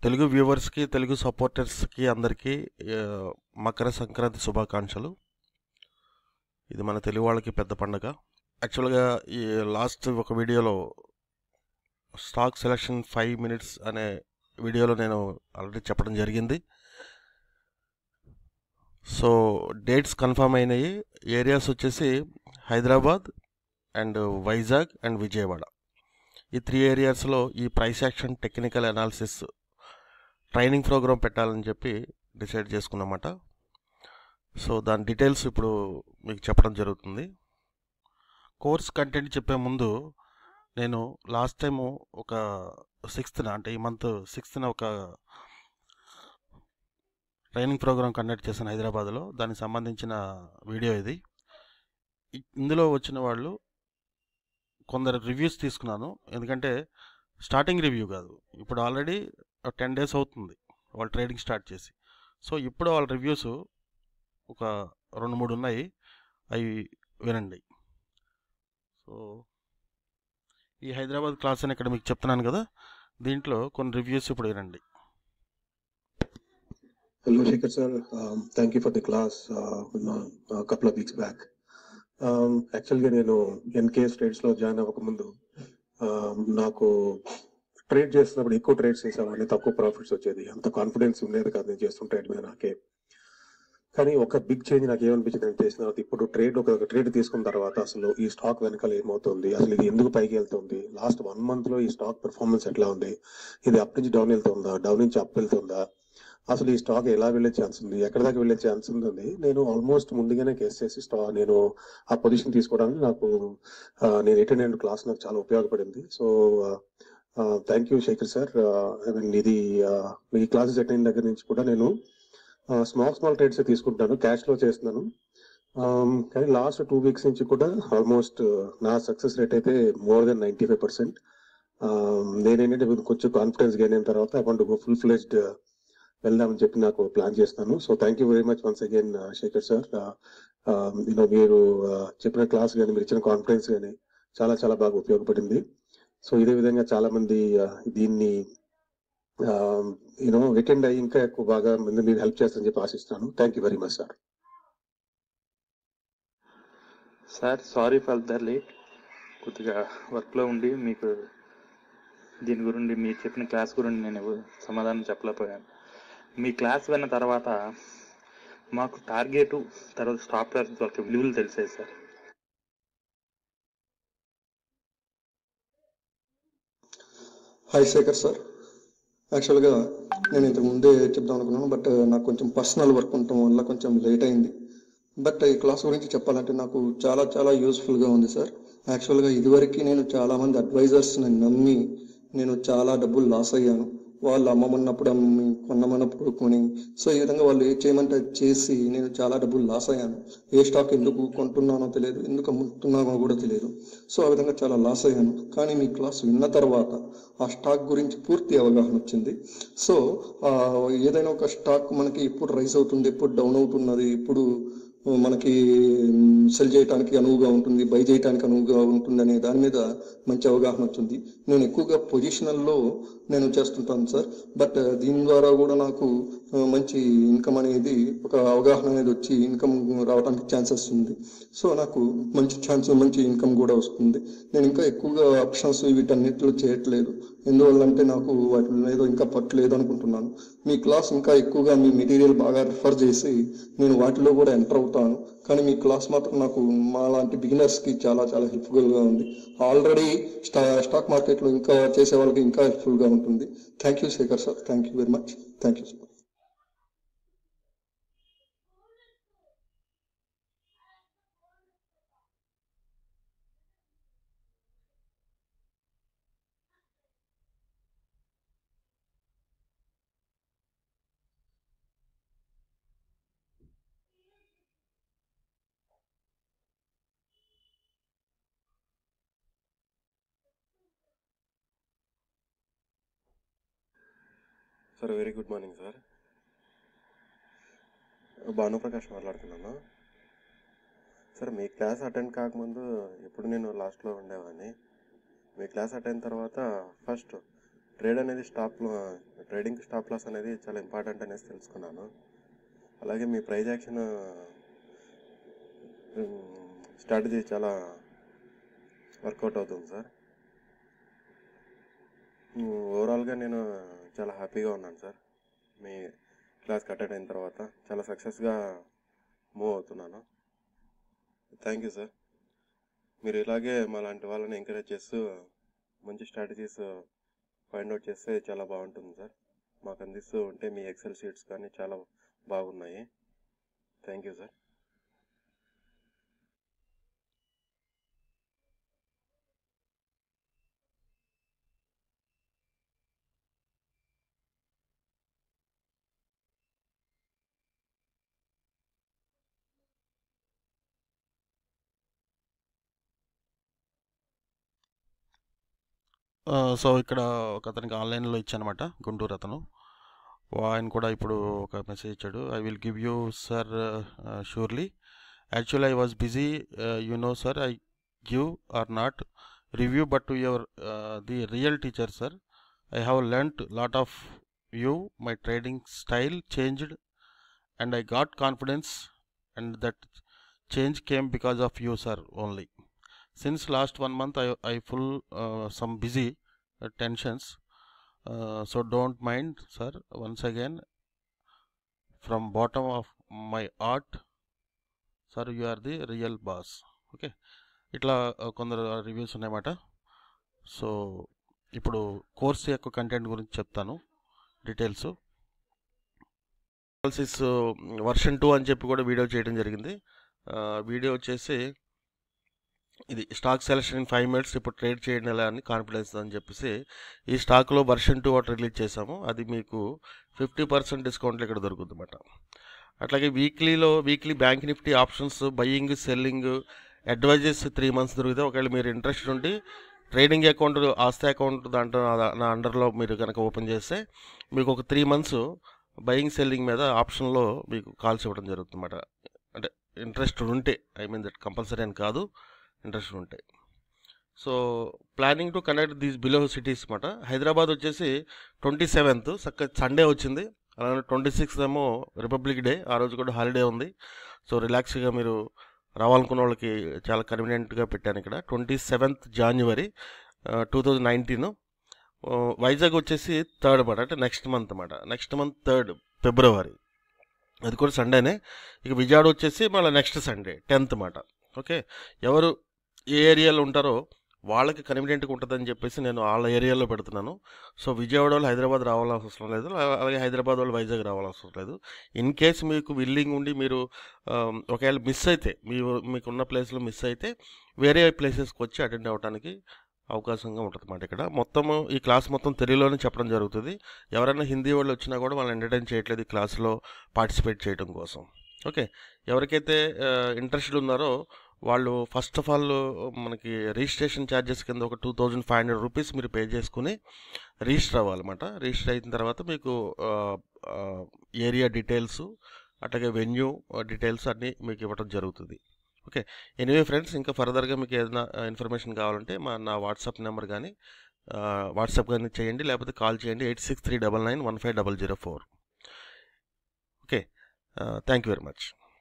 తెలుగు వ్యూవర్స్కి, తెలుగు సపోర్టర్స్కి అందరికీ మకర సంక్రాంతి శుభాకాంక్షలు. ఇది మన తెలుగు వాళ్ళకి పెద్ద పండగ. యాక్చువల్గా ఈ లాస్ట్ ఒక వీడియోలో స్టాక్ సెలక్షన్ 5 minutes అనే వీడియోలో నేను ఆల్రెడీ చెప్పడం జరిగింది. సో డేట్స్ కన్ఫర్మ్ అయినాయి. ఏరియాస్ వచ్చేసి హైదరాబాద్ అండ్ వైజాగ్ అండ్ విజయవాడ. ఈ 3 ఏరియాస్లో ఈ price action technical analysis training programme పెట్టాలని చెప్పి డిసైడ్ చేసుకున్నమాట. సో దాని డీటెయిల్స్ ఇప్పుడు మీకు చెప్పడం జరుగుతుంది. కోర్స్ కంటెంట్ చెప్పే ముందు నేను లాస్ట్ టైము ఒక 6th అంటే ఈ మంత్ 6th ఒక ట్రైనింగ్ ప్రోగ్రామ్ కండక్ట్ చేశాను హైదరాబాద్లో. దానికి సంబంధించిన వీడియో ఇది. ఇందులో వచ్చిన వాళ్ళు కొందరు రివ్యూస్ తీసుకున్నాను. ఎందుకంటే స్టార్టింగ్ రివ్యూ కాదు, ఇప్పుడు ఆల్రెడీ 10 days అవుతుంది వాళ్ళు ట్రేడింగ్ స్టార్ట్ చేసి. సో ఇప్పుడు వాళ్ళ రివ్యూస్ ఒక 2-3 ఉన్నాయి, అవి వినండి. సో ఈ హైదరాబాద్ క్లాస్ అని ఇక్కడ మీకు చెప్తున్నాను కదా, దీంట్లో కొన్ని రివ్యూస్ ఇప్పుడు వినండి. Hello Shekhar sir, thank you for the class a couple of weeks back. Actually నేను NKS ట్రేడ్స్లో జాయిన్ అవ్వకముందు నాకు ట్రేడ్ చేస్తున్నప్పుడు ఎక్కువ ట్రేడ్స్ చేసామని తక్కువ ప్రాఫిట్స్ వచ్చేది, అంత కాన్ఫిడెన్స్ ఉండేది కాదు నేను చేస్తున్న ట్రేడ్ మీద నాకే. కానీ ఒక బిగ్ చేంజ్ నాకు ఏమనిపించింది నేను చేసిన తర్వాత, ఇప్పుడు ఒక ట్రేడ్ తీసుకున్న తర్వాత అసలు ఈ స్టాక్ వెనకాల ఏమవుతుంది, అసలు ఇది ఎందుకు పైకి వెళ్తుంది, లాస్ట్ 1 month లో ఈ స్టాక్ పెర్ఫార్మెన్స్ ఎట్లా ఉంది, ఇది అప్ నుంచి డౌన్ వెళ్తుందా, డౌన్ నుంచి అప్ వెళ్తుందా, అసలు ఈ స్టాక్ ఎలా వెళ్ళే ఛాన్స్ ఉంది, ఎక్కడ దాకా వెళ్ళే ఛాన్స్ ఉంది, నేను ఆల్మోస్ట్ ముందుగానే గెస్ చేసి నేను ఆ పొజిషన్ తీసుకోవడానికి నేను అటెండ్ అయిన క్లాస్ నాకు చాలా ఉపయోగపడింది. So thank you Shekhar sir. ఇది ఈ క్లాసెస్ అటెండ్ దగ్గర నుంచి కూడా నేను స్మాల్ ట్రేడ్స్ తీసుకుంటాను, క్యాష్ లో చేస్తున్నాను. కానీ లాస్ట్ 2 weeks నుంచి కూడా ఆల్మోస్ట్ నా సక్సెస్ రేట్ అయితే మోర్ దెన్ 95%. నేనేంటంటే కొంచెం కాన్ఫిడెన్స్ గెయిన్ అయిన తర్వాత I want to go full fledged వెళ్దామని చెప్పి నాకు ప్లాన్ చేస్తున్నాను. So thank you very much once again Shekhar sir. మీరు చెప్పిన క్లాస్ కానీ మీరు ఇచ్చిన కాన్ఫిడెన్స్ కానీ చాలా చాలా బాగా ఉపయోగపడింది. సో ఇదే విధంగా చాలా మంది దీన్ని అటెండ్ అయ్యి ఇంకా ఎక్కువ బాగా మంది మీరు హెల్ప్ చేస్తారని చెప్పి ఆశిస్తున్నాను. Thank you very much sir. Sir sorry for the late, కొద్దిగా వర్క్లో ఉండి మీకు దీని గురించి మీరు చెప్పిన క్లాస్ గురించి నేను సమాధానం చెప్పలేకపోయాను. మీ క్లాస్ విన్న తర్వాత మాకు టార్గెట్ తర్వాత స్టాప్ లాస్ వాళ్ళకి విలువలు తెలిసాయి సార్. Hi Shekhar sir. యాక్చువల్గా నేను ఇంతకు ముందే చెప్దాం అనుకున్నాను, బట్ నాకు కొంచెం పర్సనల్ వర్క్ ఉండటం వల్ల కొంచెం లేట్ అయింది. బట్ ఈ క్లాస్ గురించి చెప్పాలంటే నాకు చాలా చాలా యూస్ఫుల్గా ఉంది సార్. యాక్చువల్గా ఇదివరకు నేను చాలామంది అడ్వైజర్స్ని నమ్మి నేను చాలా డబ్బులు లాస్ అయ్యాను. వాళ్ళు అమ్మమన్నప్పుడు అమ్మి, కొన్నమన్నప్పుడు కొని, సో ఈ విధంగా వాళ్ళు ఏం చేయమంటే చేసి నేను చాలా డబ్బులు లాస్ అయ్యాను. ఏ స్టాక్ ఎందుకు కొంటున్నానో తెలియదు, ఎందుకు అమ్ముతున్నానో కూడా తెలియదు. సో ఆ విధంగా చాలా లాస్ అయ్యాను. కానీ మీ క్లాస్ విన్న తర్వాత ఆ స్టాక్ గురించి పూర్తి అవగాహన వచ్చింది. సో ఏదైనా ఒక స్టాక్ మనకి ఎప్పుడు రైజ్ అవుతుంది, ఎప్పుడు డౌన్ అవుతున్నది, ఎప్పుడు మనకి సెల్ చేయడానికి అనువుగా ఉంటుంది, బై చేయడానికి అనువుగా ఉంటుంది అనే దాని మీద మంచి అవగాహన వచ్చింది. నేను ఎక్కువగా పొజిషనల్లో నేను చేస్తుంటాను సార్. బట్ దీని ద్వారా కూడా నాకు మంచి ఇన్కమ్ అనేది, ఒక అవగాహన అనేది వచ్చి ఇన్కమ్ రావడానికి ఛాన్సెస్ ఉంది. సో నాకు మంచి ఇన్కమ్ కూడా వస్తుంది. నేను ఇంకా ఎక్కువగా ఆప్షన్స్ వీటన్నిటిలో చేయట్లేదు, ఎందువల్లంటే నాకు వాటిలో ఏదో ఇంకా పట్టలేదు అనుకుంటున్నాను. మీ క్లాస్ ఇంకా ఎక్కువగా మీ మెటీరియల్ బాగా రిఫర్ చేసి నేను వాటిలో కూడా ఎంటర్ అవుతాను. కానీ మీ క్లాస్ మాత్రం నాకు మా లాంటి బిగినర్స్కి చాలా చాలా హెల్ప్ఫుల్గా ఉంది. ఆల్రెడీ స్టాక్ మార్కెట్లో ఇంకా చేసే వాళ్ళకి ఇంకా హెల్ప్ఫుల్గా ఉంటుంది. Thank you Shekhar sir. Thank you very much. Thank you sir. Sir very good morning sir. Bhanuprakash మాట్లాడుతున్నాను సార్. మీ క్లాస్ అటెండ్ కాకముందు ఎప్పుడు నేను లాస్ట్లో ఉండేవాడిని. మీ క్లాస్ అటెండ్ తర్వాత ఫస్ట్ ట్రేడింగ్ స్టాప్ లాస్ అనేది చాలా ఇంపార్టెంట్ అనేసి తెలుసుకున్నాను. అలాగే మీ ప్రైజ్ యాక్షన్ స్ట్రాటజీ చాలా వర్కౌట్ అవుతుంది సార్. ఓవరాల్గా నేను చాలా హ్యాపీగా ఉన్నాను సార్. మీ క్లాస్కి అటెండ్ అయిన తర్వాత చాలా సక్సెస్గా మూవ్ అవుతున్నాను. Thank you sir. మీరు ఇలాగే మా లాంటి వాళ్ళని ఎంకరేజ్ చేస్తూ మంచి స్ట్రాటజీస్ ఫైండ్ అవుట్ చేస్తే చాలా బాగుంటుంది సార్. మాకు అందిస్తూ ఉంటే మీ ఎక్సెల్ షీట్స్ కానీ చాలా బాగున్నాయి. Thank you sir. సో ఇక్కడ ఒక అతనికి ఆన్లైన్లో ఇచ్చానమాట, గుంటూరు అతను. ఆయన కూడా ఇప్పుడు ఒక మెసేజ్ ఇచ్చాడు. I will give you sir surely. Actually I was busy, you know sir, I give or not review but to your the real teacher sir. I have learned lot of you. My trading style changed and I got confidence and that change came because of you sir only. Since last 1 month I full some busy tensions, so don't mind sir. Once again from bottom of my heart sir, you are the real boss. Okay, ఇట్లా కొందరు reviews ఉన్నాయన్నమాట. So ఇప్పుడు course యొక్క content గురించి చెప్తాను, details. Version 2 అని చెప్పి కూడా వీడియో చేయడం జరిగింది. వీడియో వచ్చేసి ఇది స్టాక్ సెలెక్షన్ ఇన్ 5 minutes, ఇప్పుడు ట్రేడ్ చేయడం ఎలా అని కాన్ఫిడెన్స్ అని చెప్పేసి ఈ స్టాక్లో వర్షన్ 2 ఒకటి రిలీజ్ చేసాము. అది మీకు 50% డిస్కౌంట్లో ఇక్కడ దొరుకుతుంది అన్నమాట. అట్లాగే weekly bank Nifty options buying selling advises 3 months దొరుకుతాయి. ఒకవేళ మీరు ఇంట్రెస్ట్ ఉండి ట్రేడింగ్ అకౌంట్ ఆస్తి అకౌంట్ దాంట్లో నా అండర్లో మీరు కనుక ఓపెన్ చేస్తే మీకు ఒక 3 months బయ్యింగ్ సెల్లింగ్ మీద ఆప్షన్లో మీకు కాల్స్ ఇవ్వడం జరుగుతుంది అన్నమాట. అంటే ఇంట్రెస్ట్ ఉంటే, ఐ మీన్ దట్ కంపల్సరీ అని కాదు, ఇంట్రెస్ట్ ఉంటాయి. So planning to connect these below cities అన్నమాట. హైదరాబాద్ వచ్చేసి 27th సండే వచ్చింది. అలానే 26th ఏమో రిపబ్లిక్ డే, ఆ రోజు కూడా హాలిడే ఉంది. సో రిలాక్స్గా మీరు రావాలనుకున్న వాళ్ళకి చాలా కన్వీనియంట్గా పెట్టాను ఇక్కడ. 27th January 2019. వైజాగ్ వచ్చేసి 3rd అన్నమాట, అంటే నెక్స్ట్ మంత్ 3rd February, అది కూడా సండేనే. ఇక విజయవాడ వచ్చేసి మళ్ళీ నెక్స్ట్ సండే 10th అన్నమాట. ఓకే, ఎవరు ఏ ఏరియాలో ఉంటారో వాళ్ళకి కన్వీనియంట్గా ఉంటుందని చెప్పేసి నేను వాళ్ళ ఏరియాలో పెడుతున్నాను. సో విజయవాడ వాళ్ళు హైదరాబాద్ రావాల్సిన అవసరం లేదు, అలాగే హైదరాబాద్ వాళ్ళు వైజాగ్ రావాల్సిన అవసరం లేదు. ఇన్ కేస్ మీకు విల్లింగ్ ఉండి మీరు ఒకవేళ మిస్ అయితే, మీకున్న ప్లేస్లో మిస్ అయితే వేరే ప్లేసెస్కి వచ్చి అటెండ్ అవ్వడానికి అవకాశంగా ఉంటుంది అన్నమాట. ఇక్కడ మొత్తము ఈ క్లాస్ మొత్తం తెలుగులోనే చెప్పడం జరుగుతుంది. ఎవరైనా హిందీ వాళ్ళు వచ్చినా కూడా వాళ్ళని ఎంటర్టైన్ చేయట్లేదు ఈ క్లాస్లో పార్టిసిపేట్ చేయడం కోసం. ఓకే, ఎవరికైతే ఇంట్రెస్టెడ్ ఉన్నారో వాళ్ళు ఫస్ట్ ఆఫ్ ఆల్ మనకి రిజిస్ట్రేషన్ ఛార్జెస్ కింద ఒక 2500 రూపీస్ మీరు పే చేసుకుని రిజిస్టర్ అవ్వాలన్నమాట. రిజిస్టర్ అయిన తర్వాత మీకు ఏరియా డీటెయిల్స్ అట్లాగే వెన్యూ డీటెయిల్స్ అన్నీ మీకు ఇవ్వడం జరుగుతుంది. ఓకే, ఎనీవే ఫ్రెండ్స్, ఇంకా ఫర్దర్గా మీకు ఏదైనా ఇన్ఫర్మేషన్ కావాలంటే నా వాట్సాప్ నెంబర్ కానీ వాట్సాప్ కానీ చేయండి, లేకపోతే కాల్ చేయండి 8639915004. Okay, thank you very much.